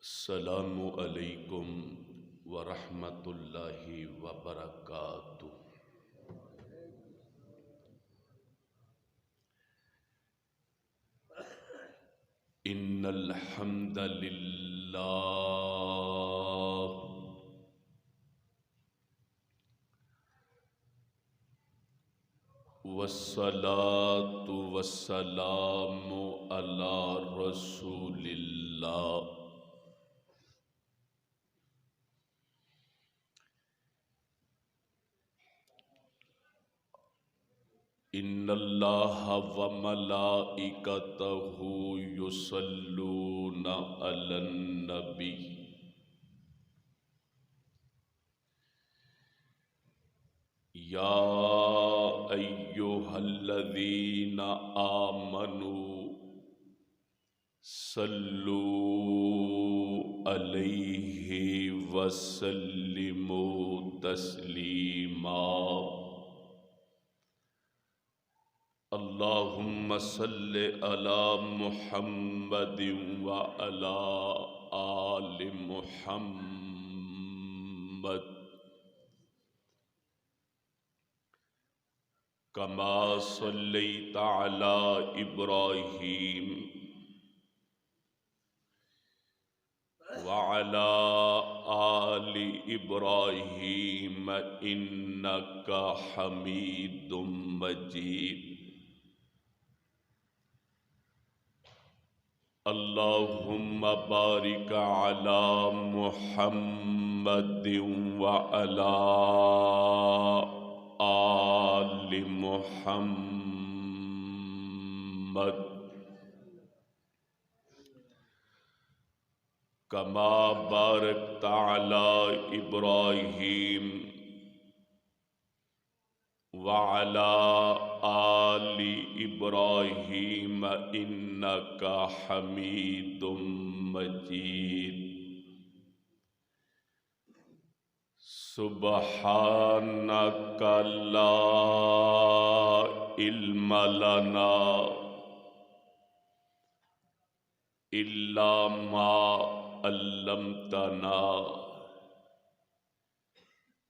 السلام علیکم ورحمۃ اللہ وبرکاتہ۔ ان الحمد للہ والصلاة والسلام علی رسول اللہ۔ ان اللہ وملائکتہ یصلون علی النبی یا ایہا الذین آمنوا صلوا علیہ وسلموا تسلیما۔ اللہم صل علی محمد وعلی آل محمد کما صلیت علی ابراہیم وعلی آل ابراہیم انک حمید مجید۔ اللہم بارک علی محمد وعلی آل محمد کما بارکت علی ابراہیم وعلی آل ابراہیم انک حمید مجید۔ سبحانک لا علم لنا الا ما علمتنا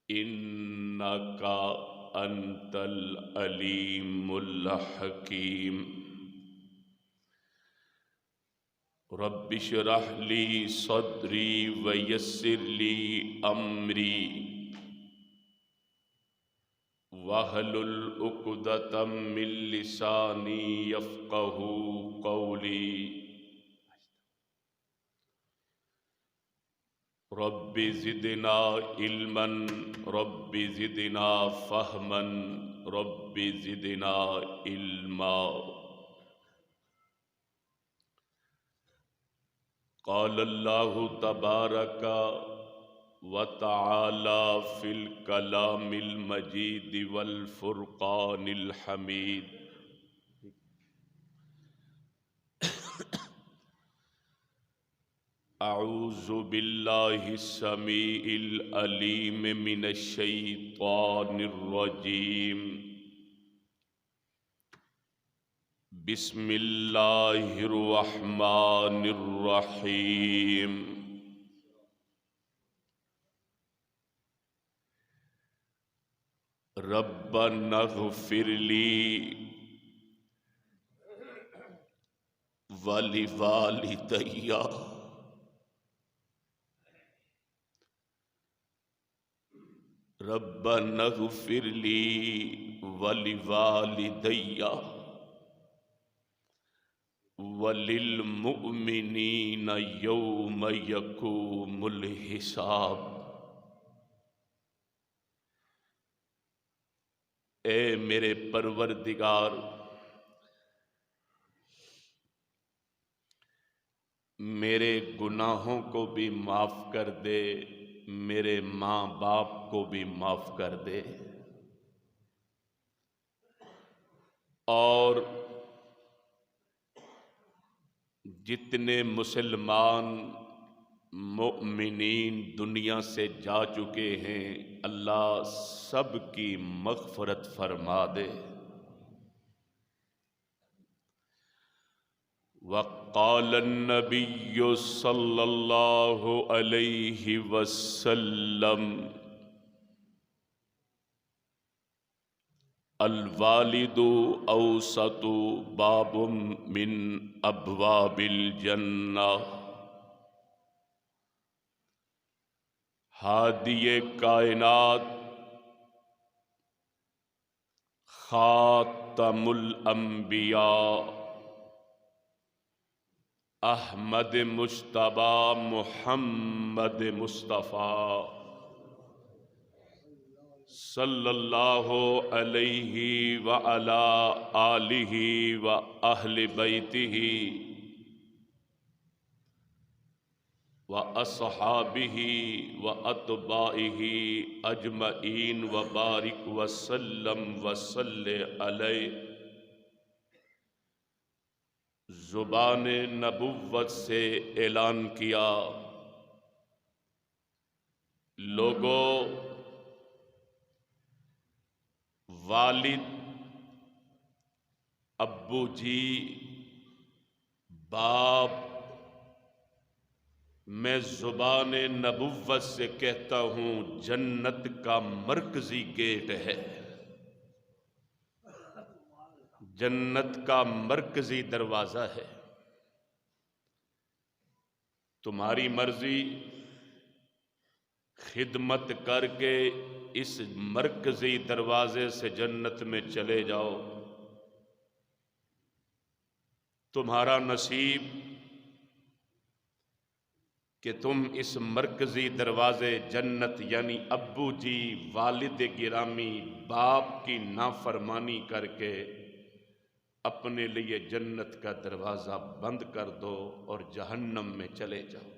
انک انت العلیم الحکیم۔ رب اشرح لی صدری ویسر لی امری واحلل عقدۃ من لسانی یفقہوا قولی۔ رب زدنا علما رب زدنا فہما رب زدنا علما۔ قال اللہ تبارک وتعالی فی الکلام المجید والفرقان الحمید۔ اعوذ باللہ السمیع العلیم من الشیطان الرجیم۔ بسم اللہ الرحمن الرحیم۔ ربنا اغفر لی ولوالدی ربنا اغفر لی ولوالدی وللمؤمنین یوم یقوم الحساب۔ اے میرے پروردگار، میرے گناہوں کو بھی معاف کر دے، میرے ماں باپ کو بھی معاف کر دے، اور جتنے مسلمان مؤمنین دنیا سے جا چکے ہیں اللہ سب کی مغفرت فرما دے۔ وقال النبي صلى الله عليه وسلم الوالد اوسط باب من ابواب الجنہ۔ ہادی کائنات خاتم الانبیاء احمد مجتبی محمد مصطفیٰ صلی اللہ علیہ وعلی آلہ واہل بیتہ واصحابہ واتباعہ اجمعین وبارک وسلم وصلی علیہ۔ زبان نبوت سے اعلان کیا، لوگوں، والد، ابو جی، باپ، میں زبان نبوت سے کہتا ہوں جنت کا مرکزی گیٹ ہے، جنت کا مرکزی دروازہ ہے۔ تمہاری مرضی خدمت کر کے اس مرکزی دروازے سے جنت میں چلے جاؤ، تمہارا نصیب کہ تم اس مرکزی دروازے جنت یعنی ابو جی، والد گرامی، باپ کی نافرمانی کر کے اپنے لیے جنت کا دروازہ بند کر دو اور جہنم میں چلے جاؤ۔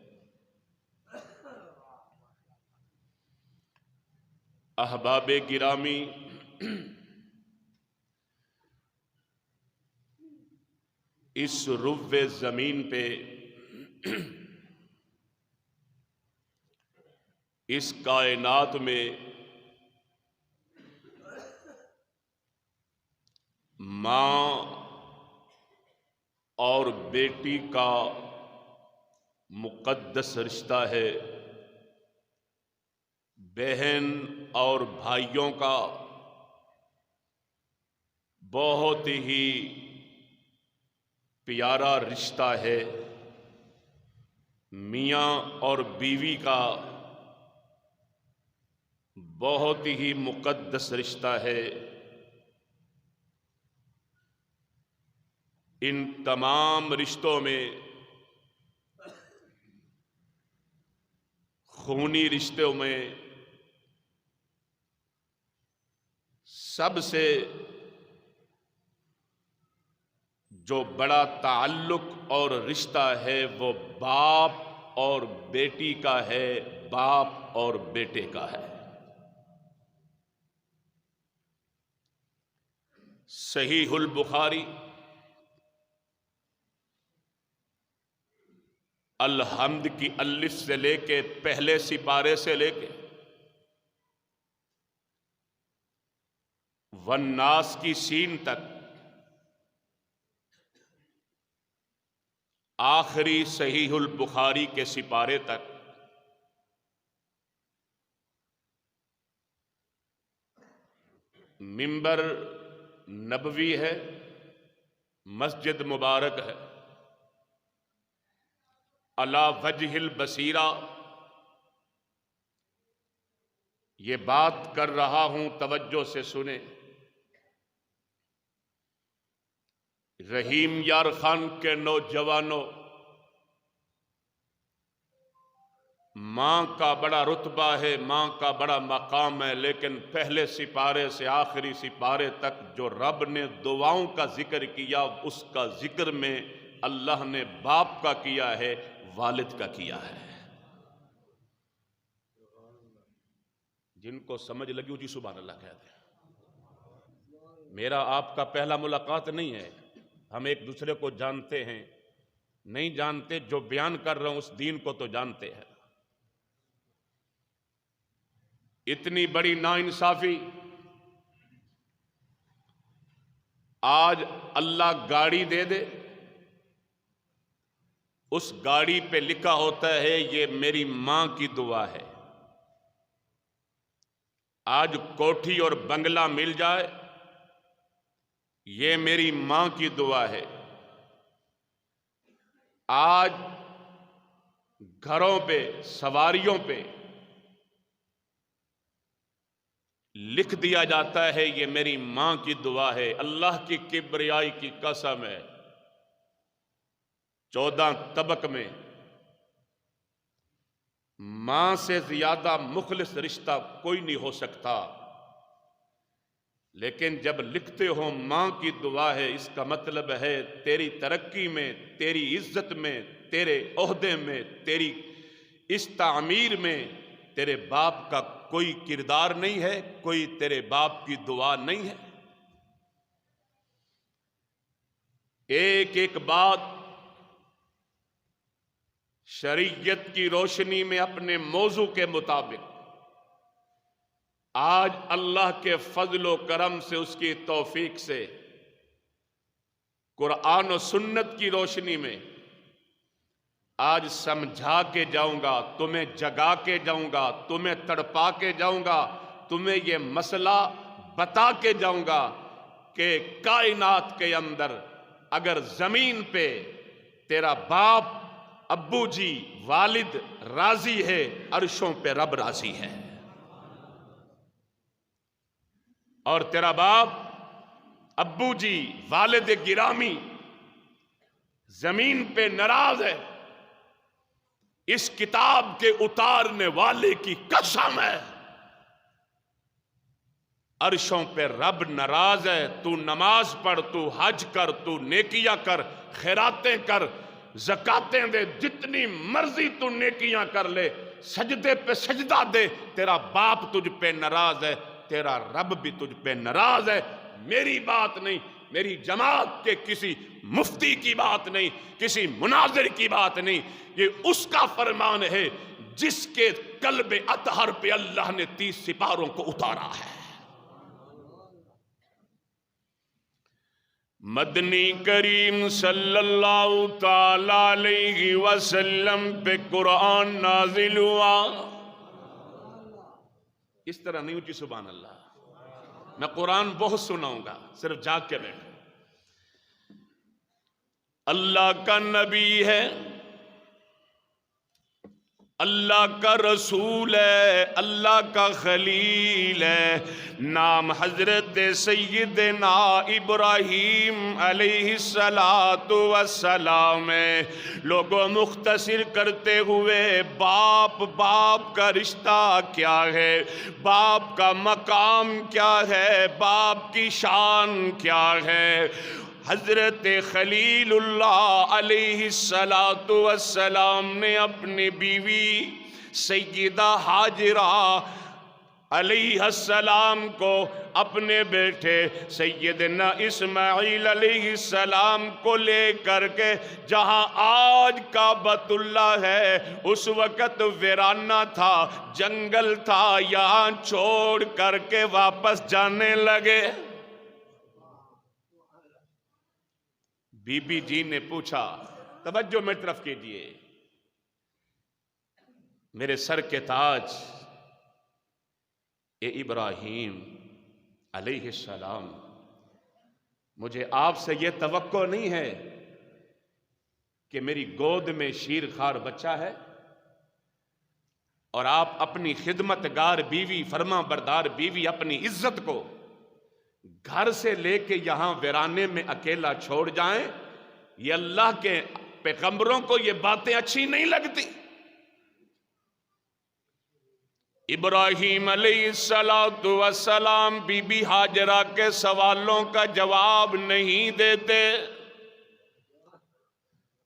احباب گرامی، اس روئے زمین پہ، اس کائنات میں ماں اور بیٹی کا مقدس رشتہ ہے، بہن اور بھائیوں کا بہت ہی پیارا رشتہ ہے، میاں اور بیوی کا بہت ہی مقدس رشتہ ہے۔ ان تمام رشتوں میں خونی رشتوں میں سب سے جو بڑا تعلق اور رشتہ ہے وہ باپ اور بیٹی کا ہے، باپ اور بیٹے کا ہے۔ صحیح البخاری الحمد کی الف سے لے کے پہلے سپارے سے لے کے والناس کی سین تک آخری صحیح البخاری کے سپارے تک منبر نبوی ہے، مسجد مبارک ہے، علی وجہ البصیرہ یہ بات کر رہا ہوں، توجہ سے سنیں۔ رحیم یار خان کے نوجوانوں، ماں کا بڑا رتبہ ہے، ماں کا بڑا مقام ہے، لیکن پہلے سپارے سے آخری سپارے تک جو رب نے دعاؤں کا ذکر کیا، اس کا ذکر میں اللہ نے باپ کا کیا ہے، والد کا کیا ہے۔ جن کو سمجھ لگی جی سبحان اللہ کہہ دیں۔ میرا آپ کا پہلا ملاقات نہیں ہے، ہم ایک دوسرے کو جانتے ہیں، نہیں جانتے جو بیان کر رہا ہوں اس دین کو تو جانتے ہیں۔ اتنی بڑی ناانصافی آج اللہ گاڑی دے دے، اس گاڑی پہ لکھا ہوتا ہے یہ میری ماں کی دعا ہے۔ آج کوٹھی اور بنگلہ مل جائے، یہ میری ماں کی دعا ہے۔ آج گھروں پہ، سواریوں پہ لکھ دیا جاتا ہے یہ میری ماں کی دعا ہے۔ اللہ کی کبریائی کی قسم ہے، 14 طبق میں ماں سے زیادہ مخلص رشتہ کوئی نہیں ہو سکتا، لیکن جب لکھتے ہو ماں کی دعا ہے، اس کا مطلب ہے تیری ترقی میں، تیری عزت میں، تیرے عہدے میں، تیری اس تعمیر میں تیرے باپ کا کوئی کردار نہیں ہے، کوئی تیرے باپ کی دعا نہیں ہے۔ ایک ایک بات شریعت کی روشنی میں اپنے موضوع کے مطابق، آج اللہ کے فضل و کرم سے، اس کی توفیق سے، قرآن و سنت کی روشنی میں آج سمجھا کے جاؤں گا، تمہیں جگا کے جاؤں گا، تمہیں تڑپا کے جاؤں گا، تمہیں یہ مسئلہ بتا کے جاؤں گا کہ کائنات کے اندر اگر زمین پہ تیرا باپ، ابو جی، والد راضی ہے، عرشوں پہ رب راضی ہے۔ اور تیرا باپ، ابو جی، والد گرامی زمین پہ ناراض ہے، اس کتاب کے اتارنے والے کی قسم ہے، عرشوں پہ رب ناراض ہے۔ تو نماز پڑھ، تو حج کر، تو نیکیاں کر، خیراتیں کر، زکاتیں دے، جتنی مرضی تو نیکیاں کر لے، سجدے پہ سجدہ دے، تیرا باپ تجھ پہ ناراض ہے، تیرا رب بھی تجھ پہ ناراض ہے۔ میری بات نہیں، میری جماعت کے کسی مفتی کی بات نہیں، کسی مناظر کی بات نہیں، یہ اس کا فرمان ہے جس کے قلب اطہر پہ اللہ نے 30 سپاروں کو اتارا ہے۔ مدنی کریم صلی اللہ تعالی علیہ وسلم پہ قرآن نازل ہوا۔ اس طرح نہیں ہوتی سبحان اللہ، میں قرآن بہت سناؤں گا، صرف جاگ کے بیٹھو۔ اللہ کا نبی ہے، اللہ کا رسول ہے، اللہ کا خلیل ہے، نام حضرت سیدنا ابراہیم علیہ السلام ہے۔ لوگوں مختصر کرتے ہوئے باپ کا رشتہ کیا ہے، باپ کا مقام کیا ہے، باپ کی شان کیا ہے۔ حضرت خلیل اللہ علیہ السلام نے اپنی بیوی سیدہ حاجرہ علیہ السلام کو اپنے بیٹے سیدنا اسماعیل علیہ السلام کو لے کر کے جہاں آج کعبۃ اللہ ہے، اس وقت ویرانہ تھا، جنگل تھا، یہاں چھوڑ کر کے واپس جانے لگے۔ بی بی جی نے پوچھا، توجہ میں طرف کیجئے، میرے سر کے تاج اے ابراہیم علیہ السلام، مجھے آپ سے یہ توقع نہیں ہے کہ میری گود میں شیر خوار بچہ ہے اور آپ اپنی خدمت گار بیوی، فرما بردار بیوی، اپنی عزت کو گھر سے لے کے یہاں ویرانے میں اکیلا چھوڑ جائیں۔ یہ اللہ کے پیغمبروں کو یہ باتیں اچھی نہیں لگتی۔ ابراہیم علیہ السلام بی بی حاجرہ کے سوالوں کا جواب نہیں دیتے،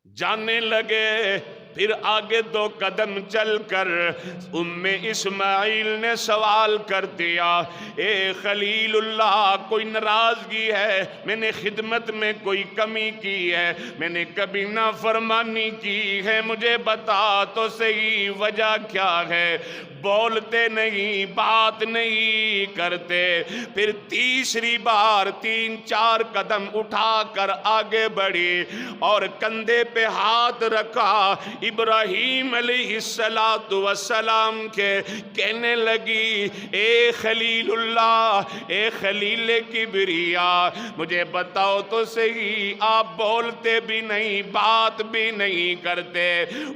جانے لگے۔ پھر آگے 2 قدم چل کر اسماعیل نے سوال کر دیا، اے خلیل اللہ، کوئی ناراضگی ہے؟ میں نے خدمت میں کوئی کمی کی ہے؟ میں نے کبھی نافرمانی کی ہے؟ مجھے بتا تو صحیح وجہ کیا ہے؟ بولتے نہیں، بات نہیں کرتے۔ پھر تیسری بار 3-4 قدم اٹھا کر آگے بڑھی اور کندھے پہ ہاتھ رکھا ابراہیم علیہ السلام کے، کہنے لگی، اے خلیل اللہ، اے خلیل کبریا، مجھے بتاؤ تو صحیح، آپ بولتے بھی نہیں، بات بھی نہیں کرتے،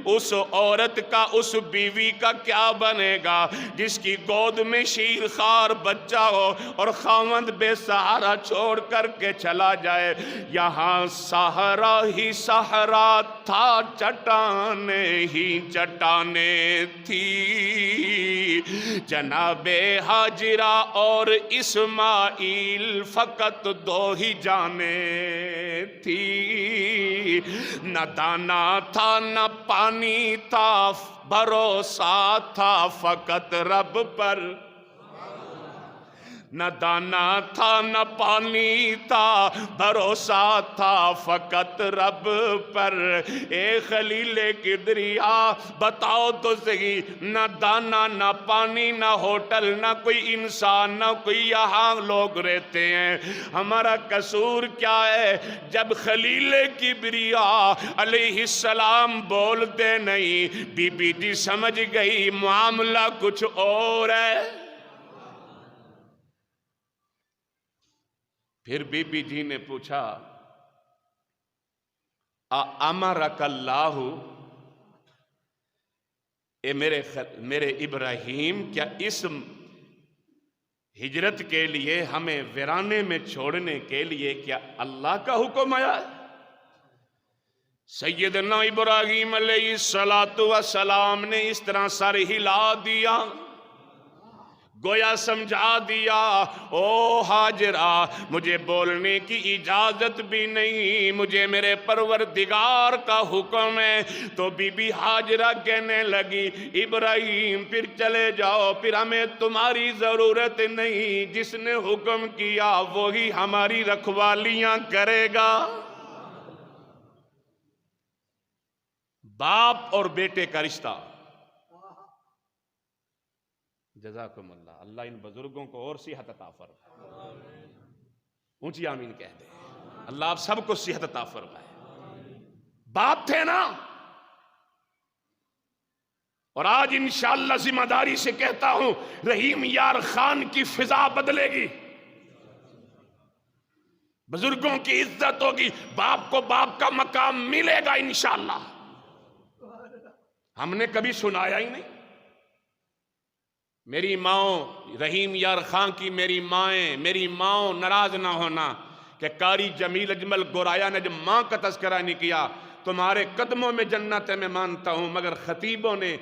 اس عورت کا، اس بیوی کا کیا بنے گا جس کی گود میں شیر خوار بچہ ہو اور خاوند بے سہارا چھوڑ کر کے چلا جائے؟ یہاں صحرا ہی صحرا تھا، چٹانیں ہی چٹانیں تھی، جناب ہاجرہ اور اسماعیل فقط 2 ہی جانیں تھی، نہ دانا تھا نہ پانی تھا، بھروسہ تھا فقط رب پر، نہ دانا تھا نہ پانی تھا، بھروسہ تھا فقط رب پر۔ اے خلیل کبریا، بتاؤ تو صحیح، نہ دانا نہ پانی نہ ہوٹل نہ کوئی انسان نہ کوئی یہاں لوگ رہتے ہیں، ہمارا قصور کیا ہے؟ جب خلیل کبریا علیہ السلام بولتے نہیں، بی بی جی سمجھ گئی معاملہ کچھ اور ہے۔ پھر بی بی جی نے پوچھا، امرک اللہ، اے میرے ابراہیم، کیا اس ہجرت کے لیے، ہمیں ویرانے میں چھوڑنے کے لیے کیا اللہ کا حکم آیا ہے؟ سیدنا ابراہیم علیہ السلام نے اس طرح سر ہلا دیا، گویا سمجھا دیا، او ہاجرہ، مجھے بولنے کی اجازت بھی نہیں، مجھے میرے پروردگار کا حکم ہے۔ تو بی بی ہاجرہ کہنے لگی، ابراہیم پھر چلے جاؤ، پھر ہمیں تمہاری ضرورت نہیں، جس نے حکم کیا وہی ہماری رکھوالیاں کرے گا۔ باپ اور بیٹے کا رشتہ، جزاکم اللہ، اللہ ان بزرگوں کو اور صحت عطا فرمائے، اونچی آمین کہہ دیں، اللہ آپ سب کو صحت عطا فرمائے۔ باپ تھے نا، اور آج انشاءاللہ ذمہ داری سے کہتا ہوں، رحیم یار خان کی فضا بدلے گی، بزرگوں کی عزت ہوگی، باپ کو باپ کا مقام ملے گا انشاءاللہ۔ ہم نے کبھی سنایا ہی نہیں، میری ماں رحیم یار خان کی، میری ماں ناراض نہ ہونا کہ قاری جمیل اجمل گورایا نے جب ماں کا تذکرہ نہیں کیا، تمہارے قدموں میں جنت ہے میں مانتا ہوں، مگر خطیبوں نے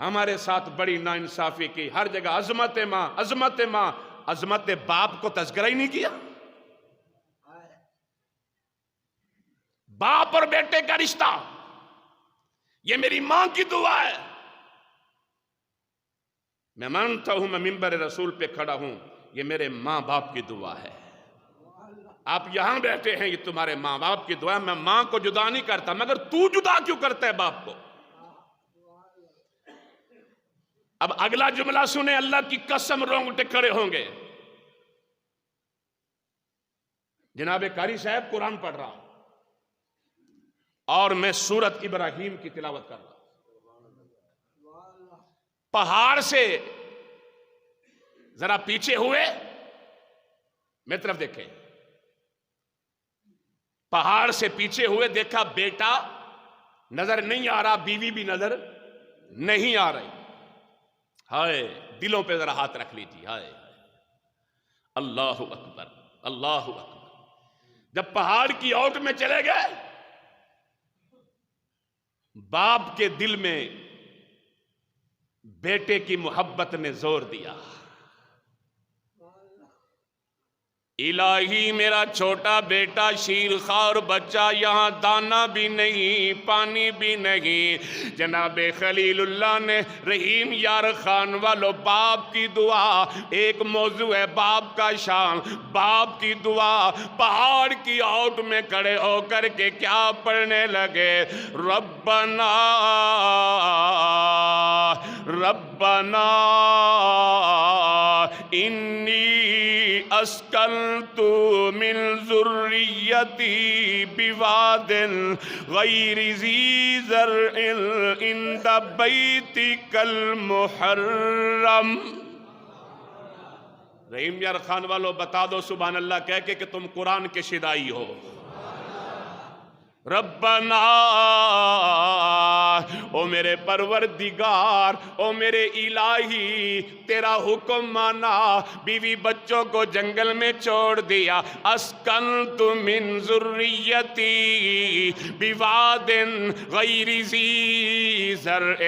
ہمارے ساتھ بڑی ناانصافی کی، ہر جگہ عظمت ماں عظمت ماں، عظمت باپ کو تذکرہ ہی نہیں کیا۔ باپ اور بیٹے کا رشتہ، یہ میری ماں کی دعا ہے، میں مانتا ہوں، میں منبر رسول پہ کھڑا ہوں، یہ میرے ماں باپ کی دعا ہے۔ آپ یہاں بیٹھے ہیں، یہ تمہارے ماں باپ کی دعا ہے، میں ماں کو جدا نہیں کرتا، مگر تو جدا کیوں کرتا ہے باپ کو؟ اب اگلا جملہ سنیں، اللہ کی قسم رونگٹے کھڑے ہوں گے۔ جناب قاری صاحب قرآن پڑھ رہا اور میں سورت ابراہیم کی تلاوت کر رہا، پہاڑ سے ذرا پیچھے ہوئے، میری طرف دیکھیں، پہاڑ سے پیچھے ہوئے، دیکھا بیٹا نظر نہیں آ رہا، بیوی بھی نظر نہیں آ رہی، ہائے دلوں پہ ذرا ہاتھ رکھ لیجیے، ہائے اللہ اکبر اللہ اکبر۔ جب پہاڑ کی اوٹ میں چلے گئے، باپ کے دل میں بیٹے کی محبت نے زور دیا، الہی میرا چھوٹا بیٹا شیر خوار بچہ یہاں دانا بھی نہیں پانی بھی نہیں۔ جناب خلیل اللہ نے رحیم یار خان والو باپ کی دعا، ایک موضوع ہے باپ کا شان، باپ کی دعا، پہاڑ کی اوٹ میں کھڑے ہو کر کے کیا پڑھنے لگے؟ ربنا ربنا انی اسکنت من ذریتی بواد غیر ذی زرع عند بیتک المحرم۔ رحیم یار خان والو بتا دو سبحان اللہ کہہ کے کہ تم قرآن کے شدائی ہو۔ ربنا او میرے پروردگار، او میرے الہی، تیرا حکم مانا، بیوی بچوں کو جنگل میں چھوڑ دیا۔ اسکنت من ذریتی بواد غیر ذی زرع،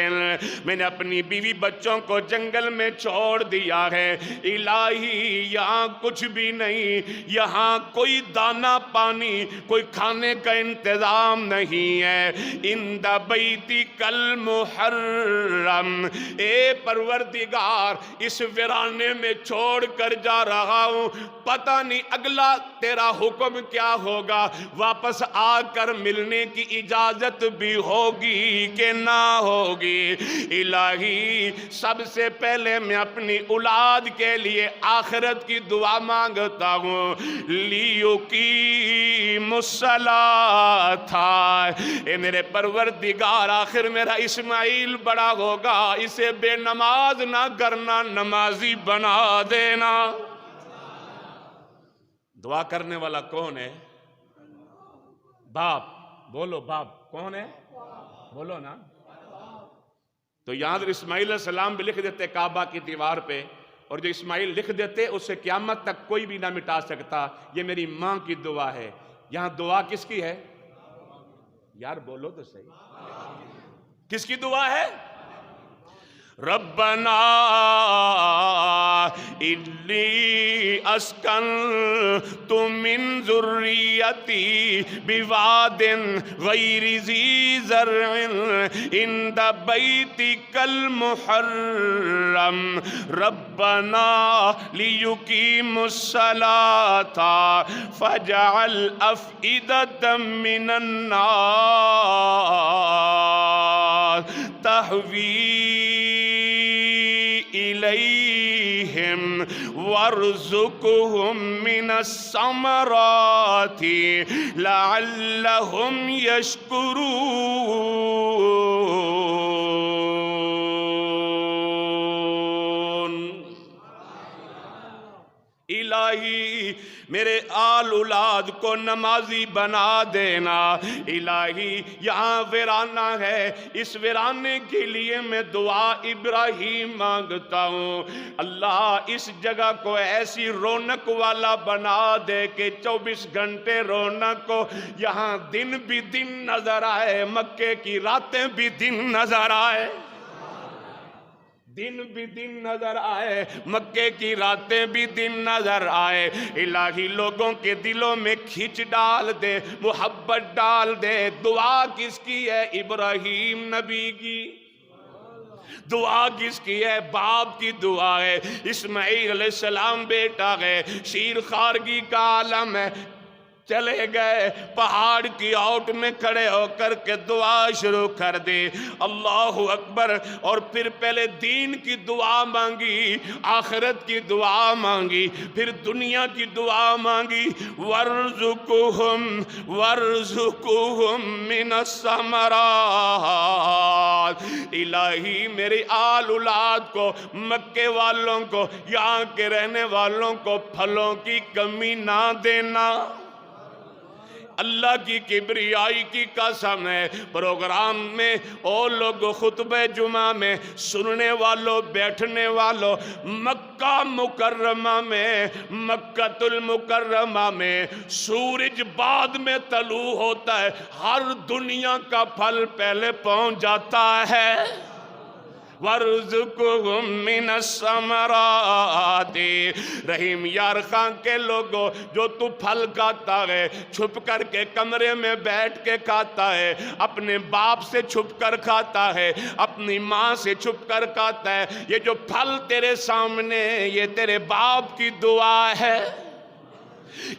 میں نے اپنی بیوی بچوں کو جنگل میں چھوڑ دیا ہے۔ الہی یہاں کچھ بھی نہیں، یہاں کوئی دانہ پانی، کوئی کھانے کا انتظام نہیں ہے۔ عند بیتک المحرم، اے پروردگار اس ویرانے میں چھوڑ کر جا رہا ہوں، پتہ نہیں اگلا تیرا حکم کیا ہوگا، واپس آ کر ملنے کی اجازت بھی ہوگی کہ نہ ہوگی۔ الہی سب سے پہلے میں اپنی اولاد کے لیے آخرت کی دعا مانگتا ہوں۔ لیقیم الصلاۃ، اے میرے پروردگار آخر میرا اسماعیل بڑا ہوگا، اسے بے نماز نہ کرنا، نمازی بنا دینا۔ دعا کرنے والا کون ہے؟ باپ، بولو باپ کون ہے؟ بولو نا۔ تو یہاں در اسماعیل علیہ السلام بھی لکھ دیتے کعبہ کی دیوار پہ، اور جو اسماعیل لکھ دیتے اسے قیامت تک کوئی بھی نہ مٹا سکتا۔ یہ میری ماں کی دعا ہے۔ یہاں دعا کس کی ہے؟ یار بولو تو صحیح، کس کی دعا ہے؟ ربنا انی اسکنت من ذریتی بواد غیر ذی زرع عند بیتک المحرم ربنا لیقیموا الصلاۃ فاجعل افئدۃ من الناس تہوی الیہم وارزقہم من الثمرات لعلہم یشکرون۔ الہی میرے آل اولاد کو نمازی بنا دینا۔ الہی یہاں ویرانہ ہے، اس ویرانے کے لیے میں دعا ابراہیم مانگتا ہوں۔ اللہ اس جگہ کو ایسی رونق والا بنا دے کہ 24 گھنٹے رونق کو، یہاں دن بھی دن نظر آئے، مکے کی راتیں بھی دن نظر آئے، دن بھی دن نظر آئے، مکے کی راتیں بھی دن نظر آئے۔ الہی لوگوں کے دلوں میں کھچ ڈال دے، محبت ڈال دے۔ دعا کس کی ہے؟ ابراہیم نبی کی۔ دعا کس کی ہے؟ باپ کی دعا ہے۔ اسماعیل علیہ السلام بیٹا ہے، شیر خارگی کا عالم ہے، چلے گئے پہاڑ کی اوٹ میں کھڑے ہو کر کے دعا شروع کر دی، اللہ اکبر۔ اور پھر پہلے دین کی دعا مانگی، آخرت کی دعا مانگی، پھر دنیا کی دعا مانگی۔ وَارْزُقْهُمْ مِنَ الثَّمَرَاتِ، الہی میری آل اولاد کو، مکے والوں کو، یہاں کے رہنے والوں کو پھلوں کی کمی نہ دینا۔ اللہ کی کبریائی کی قسم ہے، پروگرام میں اور لوگ خطبہ جمعہ میں سننے والوں، بیٹھنے والوں، مکہ مکرمہ میں، مکہ المکرمہ میں سورج بعد میں طلوع ہوتا ہے، ہر دنیا کا پھل پہلے پہنچ جاتا ہے۔ وَارْزُقْهُم مِّنَ الثَّمَرَاتِ۔ رحیم یار خان کے لوگوں، جو تو پھل کھاتا ہے چھپ کر کے کمرے میں بیٹھ کے کھاتا ہے، اپنے باپ سے چھپ کر کھاتا ہے، اپنی ماں سے چھپ کر کھاتا ہے، یہ جو پھل تیرے سامنے، یہ تیرے باپ کی دعا ہے۔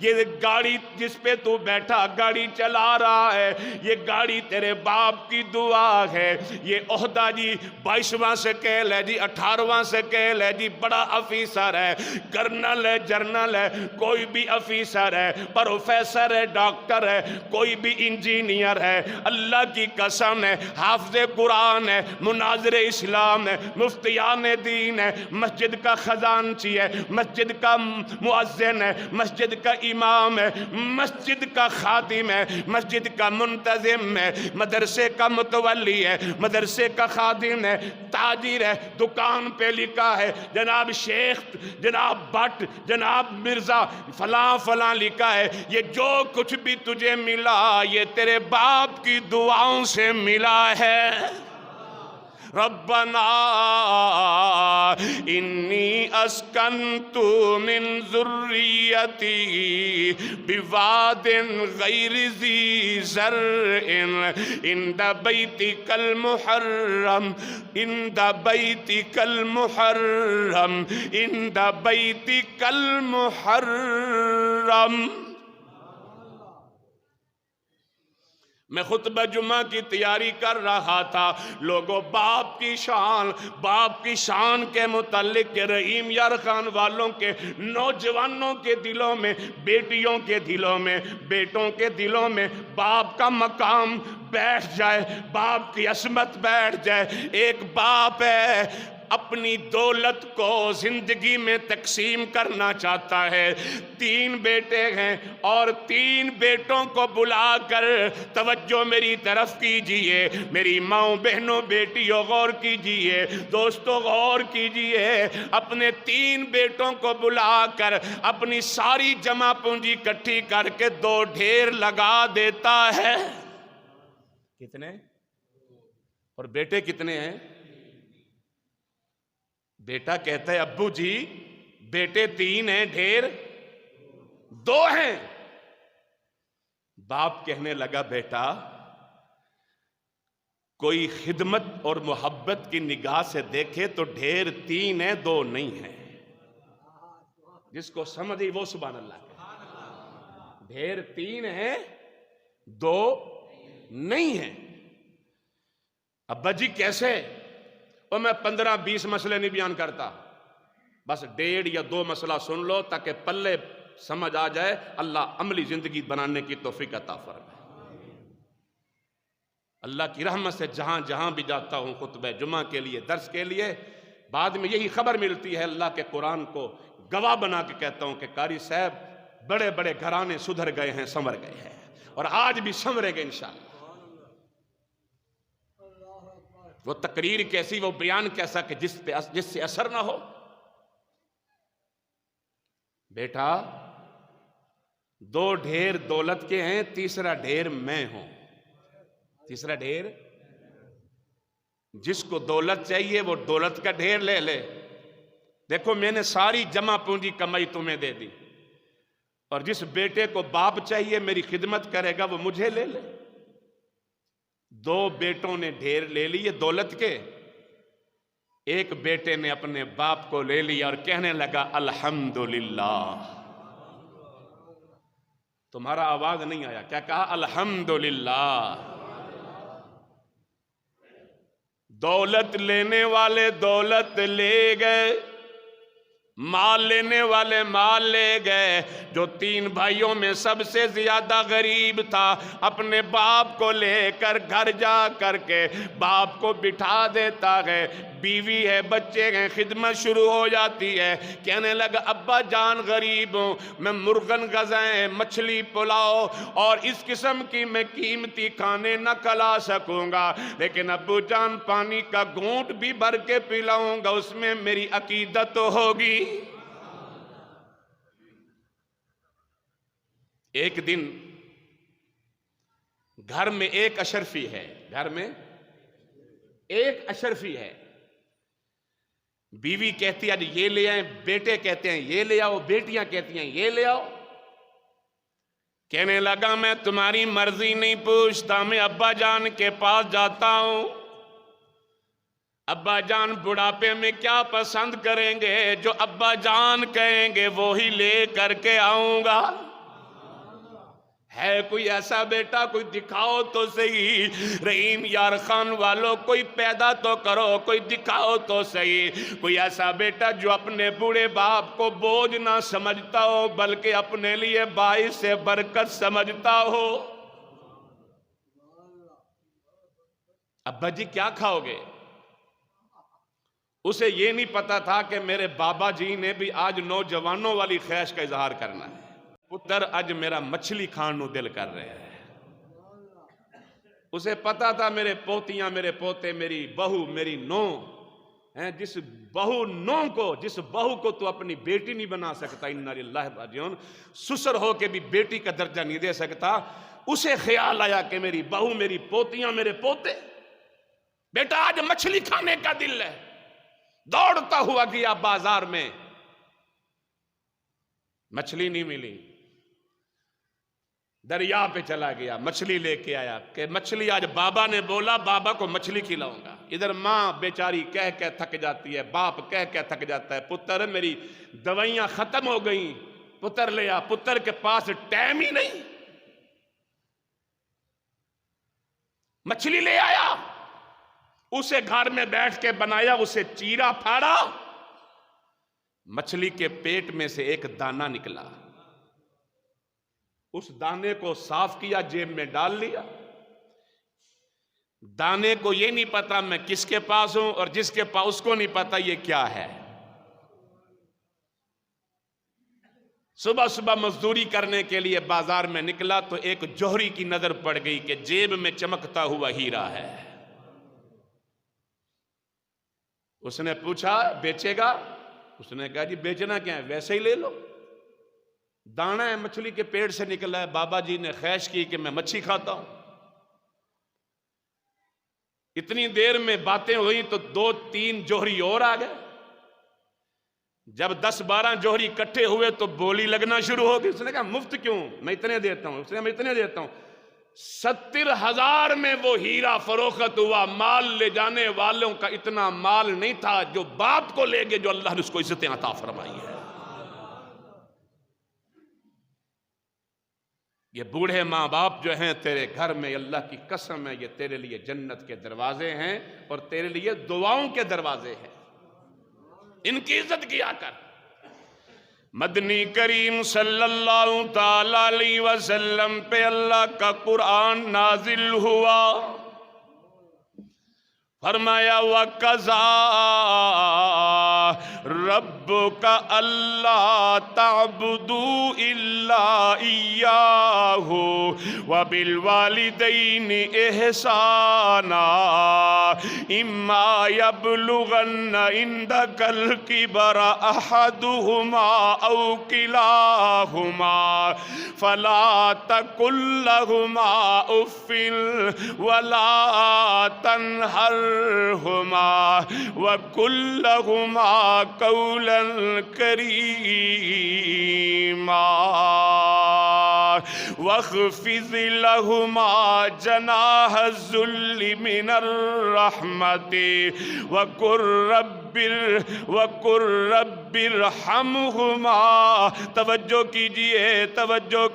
یہ گاڑی جس پہ تو بیٹھا گاڑی چلا رہا ہے، یہ گاڑی تیرے باپ کی دعا ہے۔ یہ عہدہ جی 22واں سیکل ہے جی، 18واں سیکل ہے جی، بڑا افیسر ہے، کرنل ہے، جرنل ہے، کوئی بھی افیسر ہے، پروفیسر ہے، ڈاکٹر ہے، کوئی بھی انجینئر ہے، اللہ کی قسم ہے، حافظ قرآن ہے، مناظر اسلام ہے، مفتیان دین ہے، مسجد کا خزانچی ہے، مسجد کا مؤذن ہے، مسجد کا امام ہے، مسجد کا خادم ہے، مسجد کا منتظم ہے، مدرسے کا متولی ہے، مدرسے کا خادم ہے، تاجر ہے، دکان پہ لکھا ہے جناب شیخ، جناب بٹ، جناب مرزا، فلاں فلاں لکھا ہے۔ یہ جو کچھ بھی تجھے ملا یہ تیرے باپ کی دعاؤں سے ملا ہے۔ ربنا انی اسکنت من ذریتی بواد غیر ذی زرع عند بیتک المحرم، عند بیتک المحرم، عند بیتک المحرم۔ میں خطبہ جمعہ کی تیاری کر رہا تھا، لوگوں باپ کی شان کے متعلق کہ رحیم یار خان والوں کے نوجوانوں کے دلوں میں، بیٹیوں کے دلوں میں، بیٹوں کے دلوں میں باپ کا مقام بیٹھ جائے، باپ کی عظمت بیٹھ جائے۔ ایک باپ ہے اپنی دولت کو زندگی میں تقسیم کرنا چاہتا ہے، 3 بیٹے ہیں اور 3 بیٹوں کو بلا کر، توجہ میری طرف کیجئے، میری ماں بہنوں بیٹیوں غور کیجئے، دوستوں غور کیجئے، اپنے 3 بیٹوں کو بلا کر اپنی ساری جمع پونجی اکٹھی کر کے 2 ڈھیر لگا دیتا ہے۔ کتنے؟ اور بیٹے کتنے ہیں؟ بیٹا کہتا ہے ابو جی بیٹے 3 ہیں ڈھیر 2 ہیں۔ باپ کہنے لگا بیٹا کوئی خدمت اور محبت کی نگاہ سے دیکھے تو ڈھیر 3 ہیں 2 نہیں ہیں۔ جس کو سمجھی وہ سبحان اللہ کہے۔ ڈھیر 3 ہیں 2 نہیں ہیں۔ ابا جی کیسے؟ اور میں 15-20 مسئلے نہیں بیان کرتا، بس 1.5 یا 2 مسئلہ سن لو تاکہ پلے سمجھ آ جائے، اللہ عملی زندگی بنانے کی توفیق عطا فرمائے۔ اللہ کی رحمت سے جہاں جہاں بھی جاتا ہوں خطبہ جمعہ کے لیے، درس کے لیے، بعد میں یہی خبر ملتی ہے، اللہ کے قرآن کو گواہ بنا کے کہتا ہوں کہ قاری صاحب بڑے بڑے گھرانے سدھر گئے ہیں، سنور گئے ہیں، اور آج بھی سنورے گے انشاءاللہ۔ وہ تقریر کیسی، وہ بیان کیسا کہ جس سے اثر نہ ہو۔ بیٹا 2 ڈھیر دولت کے ہیں، تیسرا ڈھیر میں ہوں۔ تیسرا ڈھیر جس کو دولت چاہیے وہ دولت کا ڈھیر لے لے۔ دیکھو میں نے ساری جمع پونجی کمائی تمہیں دے دی، اور جس بیٹے کو باپ چاہیے میری خدمت کرے گا وہ مجھے لے لے۔ 2 بیٹوں نے ڈھیر لے لیے دولت کے، ایک بیٹے نے اپنے باپ کو لے لیا اور کہنے لگا الحمدللہ۔ تمہارا آواز نہیں آیا، کیا کہا؟ الحمدللہ۔ دولت لینے والے دولت لے گئے، مال لینے والے مال لے گئے۔ جو 3 بھائیوں میں سب سے زیادہ غریب تھا اپنے باپ کو لے کر گھر جا کر کے باپ کو بٹھا دیتا ہے، بیوی ہے بچے ہیں، خدمت شروع ہو جاتی ہے، کہنے لگا ابا جان غریب ہوں، میں مرغن غذائیں مچھلی پلاؤ اور اس قسم کی میں قیمتی کھانے نہ کھلا سکوں گا، لیکن ابو جان پانی کا گھونٹ بھی بھر کے پلاؤں گا، اس میں میری عقیدت ہوگی۔ ایک دن گھر میں ایک اشرفی ہے، گھر میں ایک اشرفی ہے، بیوی کہتی ہے آج یہ لے آئیں، بیٹے کہتے ہیں یہ لے آؤ، بیٹیاں کہتی ہیں یہ لے آؤ۔ کہنے لگا میں تمہاری مرضی نہیں پوچھتا، میں ابا جان کے پاس جاتا ہوں، ابا جان بڑھاپے میں کیا پسند کریں گے، جو ابا جان کہیں گے وہی لے کر کے آؤں گا۔ ہے کوئی ایسا بیٹا، کوئی دکھاؤ تو صحیح، رحیم یار خان والوں کوئی پیدا تو کرو، کوئی دکھاؤ تو صحیح، کوئی ایسا بیٹا جو اپنے بوڑھے باپ کو بوجھ نہ سمجھتا ہو بلکہ اپنے لیے باعث برکت سمجھتا ہو۔ ابا جی کیا کھاؤ گے؟ اسے یہ نہیں پتا تھا کہ میرے بابا جی نے بھی آج نوجوانوں والی خواہش کا اظہار کرنا ہے۔ پتر اج میرا مچھلی کھان نو دل کر رہے ہیں۔ اسے پتا تھا میرے پوتیاں، میرے پوتے، میری بہو، میری نو ہیں، جس بہو کو تو اپنی بیٹی نہیں بنا سکتا، انا للہ راجعون، سسر ہو کے بھی بیٹی کا درجہ نہیں دے سکتا، اسے خیال آیا کہ میری بہو، میری پوتیاں، میرے پوتے، بیٹا آج مچھلی کھانے کا دل ہے۔ دوڑتا ہوا گیا بازار میں، مچھلی نہیں ملی، دریا پہ چلا گیا، مچھلی لے کے آیا کہ مچھلی آج بابا نے بولا، بابا کو مچھلی کھلاؤں گا۔ ادھر ماں بیچاری کہہ تھک جاتی ہے، باپ کہہ تھک جاتا ہے، پتر میری دوائیاں ختم ہو گئیں، پتر لے آ، پتر کے پاس ٹائم ہی نہیں، مچھلی لے آیا، اسے گھر میں بیٹھ کے بنایا، اسے چیرا پھاڑا، مچھلی کے پیٹ میں سے ایک دانہ نکلا، اس دانے کو صاف کیا، جیب میں ڈال لیا۔ دانے کو یہ نہیں پتا میں کس کے پاس ہوں، اور جس کے پاس اس کو نہیں پتا یہ کیا ہے۔ صبح صبح مزدوری کرنے کے لیے بازار میں نکلا تو ایک جوہری کی نظر پڑ گئی کہ جیب میں چمکتا ہوا ہیرا ہے۔ اس نے پوچھا بیچے گا؟ اس نے کہا جی بیچنا کیا ہے، ویسے ہی لے لو، دانہ ہے مچھلی کے پیٹ سے نکلا ہے، بابا جی نے خواہش کی کہ میں مچھلی کھاتا ہوں۔ اتنی دیر میں باتیں ہوئی تو 2-3 جوہری اور آ گئے، جب 10-12 جوہری اکٹھے ہوئے تو بولی لگنا شروع ہو گئی۔ اس نے کہا مفت کیوں، میں اتنے دیتا ہوں، اس نے میں اتنے دیتا ہوں۔ 70,000 میں وہ ہیرا فروخت ہوا، مال لے جانے والوں کا اتنا مال نہیں تھا جو باپ کو لے گے، جو اللہ نے اس کو عزتیں عطا فرمائی ہے۔ یہ بوڑھے ماں باپ جو ہیں تیرے گھر میں، اللہ کی قسم ہے یہ تیرے لیے جنت کے دروازے ہیں اور تیرے لیے دعاؤں کے دروازے ہیں، ان کی عزت کیا کر۔ مدنی کریم صلی اللہ تعالی علیہ وسلم پہ اللہ کا قرآن نازل ہوا، فرمایا وَقَضَىٰ رَبُّكَ أَلَّا تَعْبُدُوا إِلَّا إِيَّاهُ وَبِالْوَالِدَيْنِ إِحْسَانًا إِمَّا يَبْلُغَنَّ عِندَكَ الْكِبَرَ أَحَدُهُمَا أَوْ كِلَاهُمَا فَلَا تَقُل لَّهُمَا أُفٍّ وَلَا تَنْهَرْهُمَا وَقُل لَّهُمَا قَوْلًا كَرِيمًا وَاخْفِضْ لَهُمَا جَنَاحَ الذُّلِّ مِنَ الرَّحْمَةِ وَقُل رَّبِّ ارْحَمْهُمَا، توجہ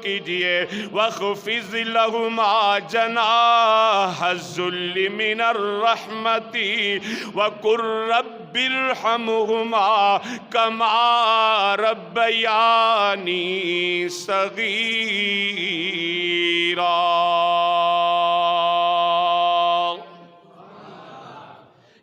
کیجئے، وَاخْفِضْ لَهُمَا جَنَاحَ الذُّلِّ مِنَ الرَّحْمَةِ وَقُل رَّبِّ ارْحَمْهُمَا كَمَا رَبَّيَانِي صَغِيرًا۔